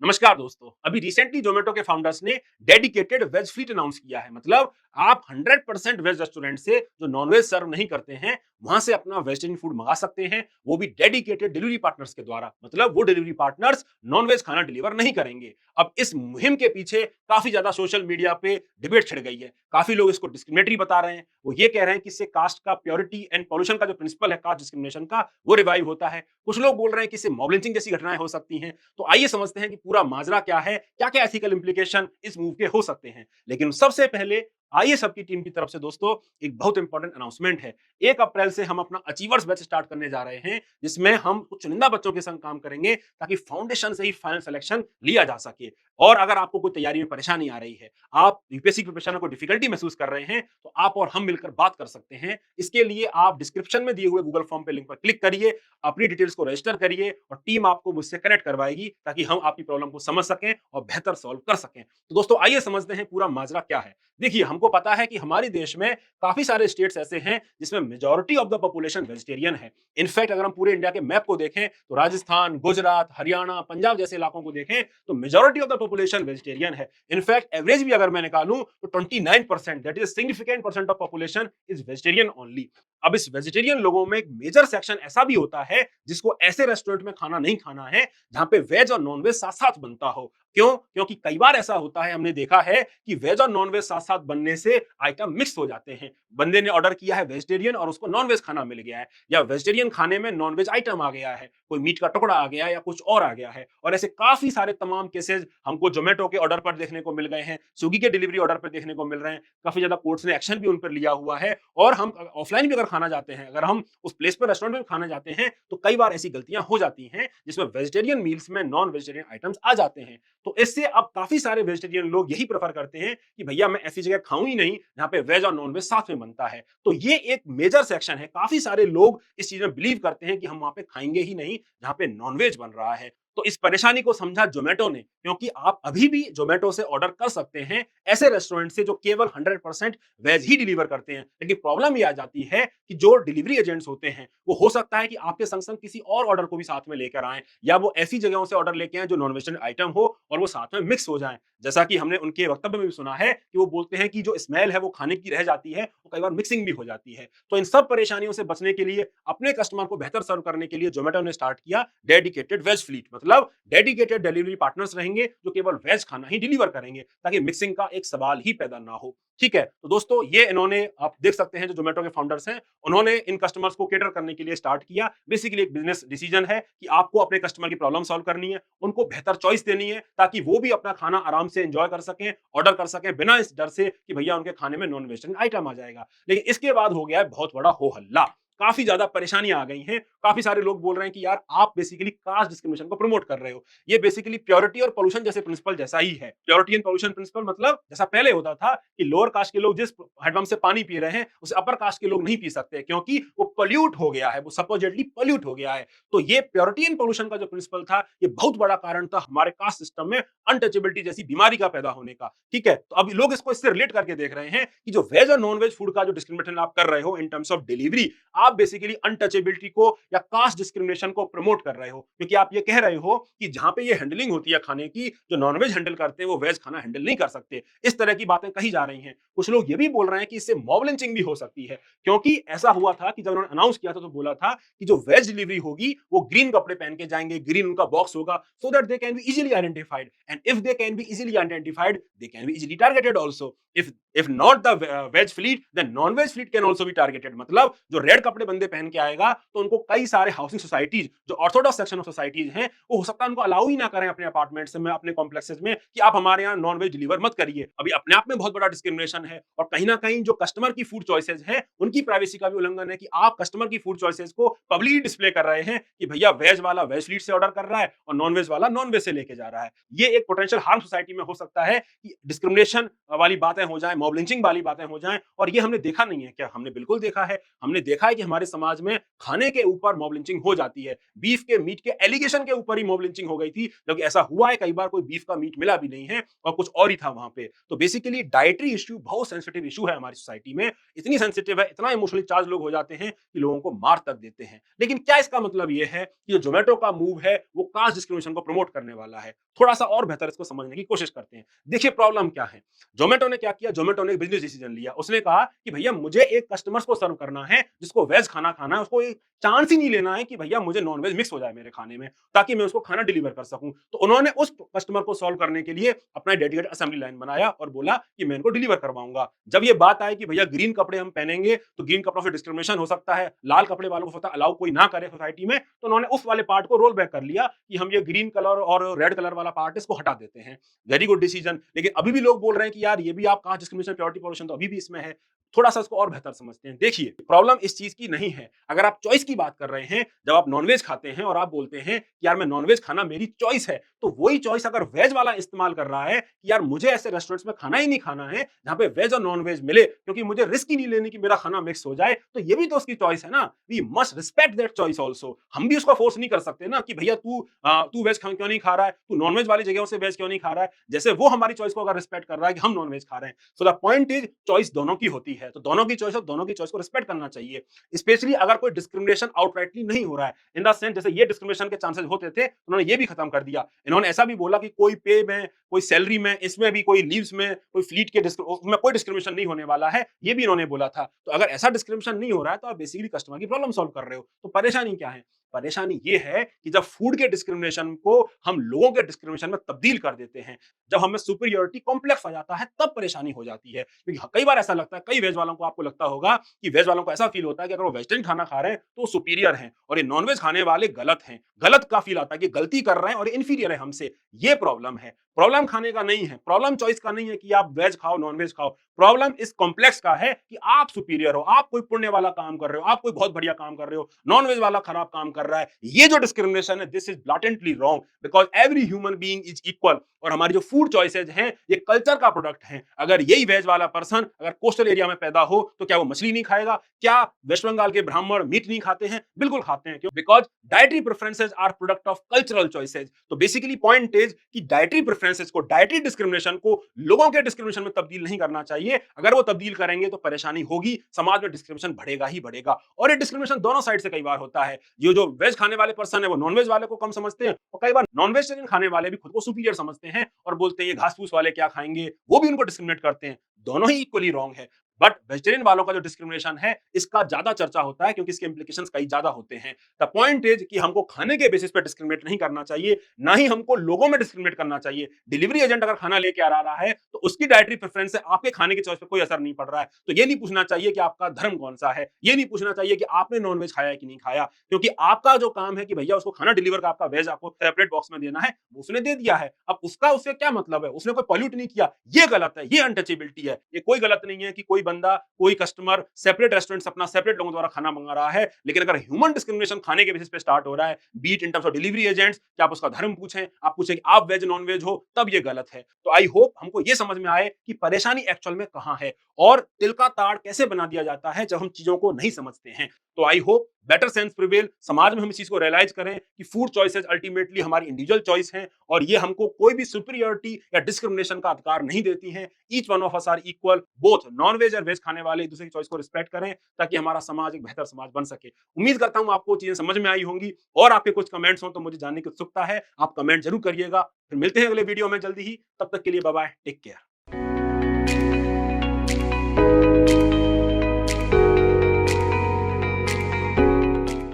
नमस्कार दोस्तों। अभी रिसेंटली जोमेटो के फाउंडर्स ने डेडिकेटेड वेज फ्लीट अनाउंस किया है। मतलब आप 100% वेज रेस्टोरेंट से जो नॉनवेज सर्व नहीं करते हैं वहां से अपना वेजिटेरियन फूड मंगा सकते हैं, वो भी डेडिकेटेड डिलीवरी पार्टनर्स के द्वारा। मतलब वो डिलीवरी पार्टनर्स नॉनवेज खाना डिलीवर नहीं करेंगे। अब इस मुहिम के पीछे काफी ज्यादा सोशल मीडिया पे डिबेट छिड़ गई है। काफी लोग इसको डिस्क्रिमिनेटरी बता रहे हैं। वो ये कह रहे हैं कि इससे कास्ट का प्योरिटी एंड पॉल्यूशन का जो प्रिंसिपल है कास्ट डिस्क्रिमिनेशन का, वो रिवाइव होता है। कुछ लोग बोल रहे हैं कि इससे मॉब लिंचिंग जैसी घटनाएं हो सकती हैं। तो आइए समझते हैं कि पूरा माजरा क्या है, क्या-क्या एथिकल इंप्लीकेशन इस मूव के हो सकते हैं। लेकिन सबसे पहले आइए सबकी टीम की तरफ से दोस्तों एक बहुत इंपॉर्टेंट अनाउंसमेंट है। 1 अप्रैल से हम अपना अचीवर्स बैच स्टार्ट करने जा रहे हैं, जिसमें हम कुछ चुनिंदा बच्चों के संग काम करेंगे ताकि फाउंडेशन से ही फाइनल सिलेक्शन लिया जा सके। और अगर आपको कोई तैयारी में परेशानी आ रही है, आप यूपीएससी प्रिपरेशन में कोई डिफिकल्टी महसूस कर रहे हैं, तो आप और हम मिलकर बात कर सकते हैं। इसके लिए आप डिस्क्रिप्शन में दिए हुए गूगल फॉर्म पे लिंक पर क्लिक करिए, अपनी डिटेल्स को रजिस्टर करिए और टीम आपको मुझसे कनेक्ट करवाएगी ताकि हम आपकी प्रॉब्लम को समझ सकें और बेहतर सॉल्व कर सकें। तो दोस्तों आइए समझते हैं पूरा माजरा क्या है। देखिए, हमको पता है कि हमारे देश में काफी सारे स्टेट्स ऐसे हैं जिसमें majority of the population vegetarian है। इनफैक्ट अगर हम पूरे इंडिया के मैप को देखें तो राजस्थान, गुजरात, हरियाणा, पंजाब जैसे इलाकों को देखें तो majority of the population vegetarian है। इनफैक्ट एवरेज भी अगर मैं निकालूं तो 29%, that is significant percent of population is vegetarian only. अब इस वेजिटेरियन लोगों में एक मेजर सेक्शन ऐसा भी होता है जिसको ऐसे रेस्टोरेंट में खाना नहीं खाना है जहां पे वेज और नॉन वेज साथ साथ बनता हो। क्यों? क्योंकि कई बार ऐसा होता है, हमने देखा है कि वेज और नॉन वेज साथ साथ बनने से आइटम मिक्स हो जाते हैं। बंदे ने ऑर्डर किया है वेजिटेरियन और उसको नॉन वेज खाना मिल गया है, या वेजिटेरियन खाने में नॉन वेज आइटम आ गया है, कोई मीट का टुकड़ा आ गया है या कुछ और आ गया है। और ऐसे काफी सारे तमाम केसेस हमको जोमेटो के ऑर्डर पर देखने को मिल गए हैं, स्विगी के डिलीवरी ऑर्डर पर देखने को मिल रहे हैं। काफी ज्यादा कोर्ट्स ने एक्शन भी उन पर लिया हुआ है। और हम ऑफलाइन भी अगर खाना जाते हैं, अगर हम उस प्लेस पर रेस्टोरेंट में खाना जाते हैं, तो कई बार ऐसी गलतियां हो जाती हैं जिसमें वेजिटेरियन मील्स में नॉन वेजिटेरियन आइटम्स आ जाते हैं। तो इससे अब काफी सारे वेजिटेरियन लोग यही प्रेफर करते हैं कि भैया मैं ऐसी जगह खाऊं ही नहीं जहां पे वेज और नॉन वेज साथ में बनता है। तो ये एक मेजर सेक्शन है। काफी सारे लोग इस चीज में बिलीव करते हैं कि हम वहां पे खाएंगे ही नहीं जहां पे नॉन वेज बन रहा है। तो इस परेशानी को समझा जोमेटो ने, क्योंकि आप अभी भी जोमेटो से ऑर्डर कर सकते हैं ऐसे रेस्टोरेंट से जो केवल 100% वेज ही डिलीवर करते हैं। लेकिन प्रॉब्लम ये आ जाती है कि जो डिलीवरी एजेंट्स होते हैं वो हो सकता है कि आपके संग संग किसी और ऑर्डर को भी साथ में लेकर आए, या वो ऐसी जगहों से ऑर्डर लेके आए जो नॉन वेजिटेरियन आइटम हो और वो साथ में मिक्स हो जाए। जैसा कि हमने उनके वक्तव्य में भी सुना है कि वो बोलते हैं कि जो स्मेल है वो खाने की रह जाती है, वो कई बार मिक्सिंग भी हो जाती है। तो इन सब परेशानियों से बचने के लिए, अपने कस्टमर को बेहतर सर्व करने के लिए जोमेटो ने स्टार्ट किया डेडिकेटेड वेज फ्लीट। मतलब डेडिकेटेड डिलीवरी पार्टनर्स रहेंगे जो केवल वेज खाना ही डिलीवर करेंगे ताकि मिक्सिंग का एक सवाल ही पैदा ना हो। ठीक है, तो दोस्तों ये इन्होंने, आप देख सकते हैं जो जोमेटो के फाउंडर्स हैं, उन्होंने इन कस्टमर्स को केटर करने के लिए स्टार्ट किया। बेसिकली एक बिजनेस डिसीजन है कि आपको अपने कस्टमर की प्रॉब्लम सॉल्व करनी है, उनको बेहतर चॉइस देनी है ताकि वो भी अपना खाना आराम से एंजॉय कर सकें, ऑर्डर कर सकें बिना इस डर से कि भैया उनके खाने में नॉन वेजिटेरियन आइटम आ जाएगा। लेकिन इसके बाद हो गया है बहुत बड़ा हो हल्ला। काफी ज्यादा परेशानियां आ गई हैं। काफी सारे लोग बोल रहे हैं कि यार आप बेसिकली कास्ट डिस्क्रिमिनेशन को प्रमोट कर रहे हो। ये बेसिकली प्योरिटी और पोल्यूशन जैसे प्रिंसिपल जैसा ही है। प्योरिटी एंड पोल्यूशन प्रिंसिपल मतलब जैसा पहले होता था कि लोअर कास्ट के लोग जिस हैंडपंप से पानी पी रहे हैं उसे अपर कास्ट के लोग नहीं पी सकते, क्योंकि वो पोल्यूट हो गया है, वो सपोजिटली पोल्यूट हो गया है। तो ये प्योरिटी एंड पोल्यूशन का जो प्रिंसिपल था, ये बहुत बड़ा कारण था हमारे कास्ट सिस्टम में अनटचेबिलिटी जैसी बीमारी का पैदा होने का। ठीक है, तो अभी लोग इसको इससे रिलेट करके देख रहे हैं कि जो वेज और नॉन वेज फूड का जो डिस्क्रिमिनेशन आप कर रहे हो इन टर्म्स ऑफ डिलीवरी, आप बेसिकली अनटचेबिलिटी को या कास्ट डिस्क्रिमिनेशन को प्रमोट कर रहे हो। क्योंकि आप ये कह रहे हो कि जहां पे ये हैंडलिंग होती है खाने की, जो नॉनवेज हैंडल करते हैं वो वेज खाना हैंडल नहीं कर सकते। इस तरह की बातें कही जा रही हैं। कुछ लोग ये भी बोल रहे हैं कि इससे मॉब लिंचिंग भी हो सकती है, क्योंकि ऐसा हुआ था कि जब उन्होंने अनाउंस किया था तो बोला था कि जो वेज डिलीवरी होगी वो ग्रीन कपड़े पहन के जाएंगे, ग्रीन उनका बॉक्स होगा, so that they can be easily identified, and if they can be easily identified they can be easily targeted also. if not the veg fleet, then non-veg fleet can also be targeted। मतलब जो red कपड़े बंदे पहन के आएगा तो उनको कई सारे हाउसिंग सोसाइटीज, जो ऑर्थोडॉक्स सेक्शन ऑफ सोसाइटीज हैं, वो हो सकता है उनको अलाउ ही ना करें अपने अपार्टमेंट्स में, अपने कॉम्प्लेक्सेस में कि आप हमारे यहाँ नॉन वेज डिलीवर मत करिए। अभी अपने आप में बहुत बड़ा डिस्क्रिमिनेशन है, और कहीं ना कहीं जो कस्टमर की फूड चॉइसेस है उनकी प्राइवेसी का भी उल्लंघन है कि आप कस्टमर की फूड चॉइसेस को पब्लिकली डिस्प्ले कर रहे हैं कि भैया वेज वाला वेज फीड से ऑर्डर कर रहा है और नॉन वेज वाला नॉन वेज से लेके जा रहा है। ये एक पोटेंशियल हार्म सोसाइटी में हो सकता है कि डिस्क्रिमिनेशन वाली बातें हो जाए, मॉब लिंचिंग वाली बातें हो जाएं। और ये हमने देखा नहीं है क्या? हमने बिल्कुल देखा है। हमने देखा है कि हमारे समाज में खाने के ऊपर मॉब लिंचिंग हो जाती है। बीफ के मीट के एलिगेशन के ऊपर ही मॉब लिंचिंग हो गई थी, जबकि ऐसा हुआ है कई बार कोई बीफ का मीट मिला भी नहीं है और कुछ और ही था वहां पे। तो बेसिकली डाइटरी इश्यू बहुत सेंसिटिव इशू है हमारी सोसाइटी में, इतनी सेंसिटिव है, इतना इमोशनली चार्ज लोग हो जाते हैं कि लोगों को मार तक देते हैं। लेकिन क्या इसका मतलब ये है कि जो जोमेटो का मूव है वो कास्ट डिस्क्रिमिनेशन को प्रमोट करने वाला है? थोड़ा सा और बेहतर इसको समझने की कोशिश करते हैं। देखिए प्रॉब्लम क्या है। जोमेटो ने क्या किया, जोमेटो ने एक बिजनेस डिसीजन लिया। उसने कहा कि भैया मुझे एक कस्टमर्स को सर्व करना है जिसको वेज खाना खाना है, उसको एक चांस ही नहीं लेना है कि भैया मुझे नॉन वेज मिक्स हो जाए मेरे खाने में, ताकि मैं उसको खाना डिलीवर कर सकूं। तो उन्होंने उस कस्टमर को सॉल्व करने के लिए अपना डेडिकेटेड असेंबली लाइन बनाया और बोला कि मैं इनको डिलीवर करवाऊंगा। जब ये बात आई कि भैया ग्रीन कपड़े हम पहनेंगे तो ग्रीन कपड़ों से डिस्क्रिमिनेशन हो सकता है, लाल कपड़े वालों को अलाउ कोई ना करे सोसाइटी में, तो उन्होंने उस वाले पार्ट को रोल बैक कर लिया कि हम ये ग्रीन कलर और रेड कलर वाला पार्ट इसको हटा देते हैं। Very good decision. लेकिन अभी भी लोग बोल रहे हैं कि यार ये भी आप कास्ट डिस्क्रिमिनेशन प्योरिटी पॉल्यूशन तो अभी भी इसमें है। थोड़ा सा इसको और बेहतर समझते हैं। देखिए प्रॉब्लम इस चीज की नहीं है। अगर आप चॉइस की बात कर रहे हैं, जब आप नॉनवेज खाते हैं और आप बोलते हैं कि यार मैं नॉनवेज खाना मेरी चॉइस है, तो वही चॉइस अगर वेज वाला इस्तेमाल कर रहा है कि यार मुझे ऐसे रेस्टोरेंट्स में खाना ही नहीं खाना है जहां पे वेज और नॉनवेज मिले, क्योंकि मुझे रिस्क ही नहीं लेनी कि मेरा खाना मिक्स हो जाए, तो ये भी तो उसकी चॉइस है ना। We must respect that choice also. हम भी उसको फोर्स नहीं कर सकते ना कि भैया तू वेज क्यों नहीं खा रहा है, तू नॉनवेज वाली जगहों से वेज क्यों नहीं खा रहा है, जैसे वो हमारी चॉइस को अगर रिस्पेक्ट कर रहा है कि हम नॉनवेज खा रहे हैं। So the point is choice दोनों की होती है, तो दोनों की चॉइस और दोनों की चॉइस को रिस्पेक्ट करना चाहिए। स्पेशली अगर कोई डिस्क्रिमिनेशन आउटराइटली नहीं हो रहा है, इन द सेंस जैसे ये डिस्क्रिमिनेशन के चांसेस होते थे, उन्होंने ये भी खत्म कर दिया। इन्होंने ऐसा भी बोला कि कोई पे में, कोई सैलरी में, इसमें भी कोई लीव्स में, कोई फ्लीट के उसमें कोई डिस्क्रिमिनेशन नहीं होने वाला है, ये भी इन्होंने बोला था। तो अगर ऐसा डिस्क्रिमिनेशन नहीं हो रहा है तो आप बेसिकली कस्टमर की प्रॉब्लम सॉल्व कर रहे हो, तो परेशानी क्या है? परेशानी ये है कि जब फूड के डिस्क्रिमिनेशन को हम लोगों के डिस्क्रिमिनेशन में तब्दील कर देते हैं, जब हमें सुपीरियरिटी कॉम्प्लेक्स आ जाता है, तब परेशानी हो जाती है। क्योंकि कई बार ऐसा लगता है, कई वेज वालों को आपको लगता होगा कि वेज वालों को ऐसा फील होता है कि अगर वो वेजिटेरियन खाना खा रहे हैं तो वो सुपीरियर हैं और ये नॉनवेज खाने वाले गलत हैं। गलत का फील आता है कि गलती कर रहे हैं और इन्फीरियर है हमसे। ये प्रॉब्लम है। प्रॉब्लम खाने का नहीं है, प्रॉब्लम चॉइस का नहीं है कि आप वेज खाओ नॉनवेज खाओ। प्रॉब्लम इस कॉम्प्लेक्स का है कि आप सुपीरियर हो, आप कोई पुण्य वाला काम कर रहे हो, आप कोई बहुत बढ़िया काम कर रहे हो, नॉनवेज वाला खराब काम कर रहा है। ये जो डिस्क्रिमिनेशन है, this is blatantly wrong, because every human being is equal. और हमारी जो फूड चॉइसेज हैं ये कल्चर का प्रोडक्ट है। अगर यही वेज वाला पर्सन अगर कोस्टल एरिया में पैदा हो तो क्या वो मछली नहीं खाएगा? क्या वेस्ट बंगाल के ब्राह्मण मीट नहीं खाते हैं? बिल्कुल खाते हैं। क्यों? Because dietary preferences are product of cultural choices. तो बेसिकली पॉइंट इज कि डाइटरी प्रेफरेंसेज को, डाइटरी डिस्क्रिमिनेशन को लोगों के डिस्क्रिमिनेशन में तब्दील नहीं करना चाहिए। अगर वो तब्दील करेंगे तो परेशानी होगी, समाज में डिस्क्रिमिनेशन बढ़ेगा ही बढ़ेगा। और ये डिस्क्रिमिनेशन दोनों साइड से कई बार होता है। ये जो वेज खाने वाले पर्सन है वो नॉनवेज वाले को कम समझते हैं और कई बार नॉन वेजिटेरियन खाने वाले भी खुद को सुपीरियर समझते हैं और बोलते हैं ये घास फूस वाले क्या खाएंगे, वो भी उनको डिस्क्रिमिनेट करते हैं। दोनों ही इक्वली रॉन्ग है। बट वेजिटेरियन वालों का जो डिस्क्रिमिनेशन है इसका ज्यादा चर्चा होता है क्योंकि इसके इंप्लीकेशंस कई ज्यादा होते हैं। द पॉइंट इज कि हमको खाने के बेसिस पे डिस्क्रिमिनेट नहीं करना चाहिए, ना ही हमको लोगों में डिस्क्रिमिनेट करना चाहिए। डिलीवरी एजेंट अगर खाना लेके आ रहा है तो उसकी डाइटरी प्रेफरेंस से आपके खाने की चॉइस पे कोई असर नहीं पड़ रहा है। तो ये नहीं पूछना चाहिए कि आपका धर्म कौन सा है, ये नहीं पूछना चाहिए कि आपने नॉनवेज खाया है कि नहीं खाया, क्योंकि आपका जो काम है कि भैया उसको खाना डिलीवर का आपका वेज आपको सेपरेट बॉक्स में देना है, उसने दे दिया है। अब उसका उससे क्या मतलब है? उसने कोई पॉल्यूट नहीं किया। ये गलत है, ये अनटचेबिलिटी है। ये कोई गलत नहीं है कि कोई बंदा, कोई कस्टमर सेपरेट रेस्टोरेंट से अपना सेपरेट लोगों द्वारा खाना मंगा रहा है, लेकिन अगर ह्यूमन डिस्क्रिमिनेशन खाने के बेसिस पे स्टार्ट हो रहा है, be it in terms of delivery agents, कि आप उसका धर्म पूछें, आप पूछें कि आप वेज नॉन वेज हो, तब ये गलत है। तो आई होप हमको ये समझ में आए कि परेशानी एक्चुअल में कहां है और तिल का ताड़ कैसे बना दिया जाता है जब हम चीजों को नहीं समझते हैं। तो I hope better sense prevail, समाज में हम इस चीज को रियलाइज करें कि फूड चॉइसेस अल्टीमेटली हमारी इंडिविजुअल चॉइस हैं और ये हमको कोई भी सुपीरियरिटी या डिस्क्रिमिनेशन का अधिकार नहीं देती हैं। Each one of us are equal, both non veg और वेज खाने वाले एक दूसरे की चॉइस को रिस्पेक्ट करें ताकि हमारा समाज एक बेहतर समाज बन सके। उम्मीद करता हूं आपको चीजें समझ में आई होंगी और आपके कुछ कमेंट्स हो तो मुझे जानने की उत्सुकता है, आप कमेंट जरूर करिएगा। फिर मिलते हैं अगले वीडियो में जल्दी ही, तब तक के लिए बाय बाय, टेक केयर।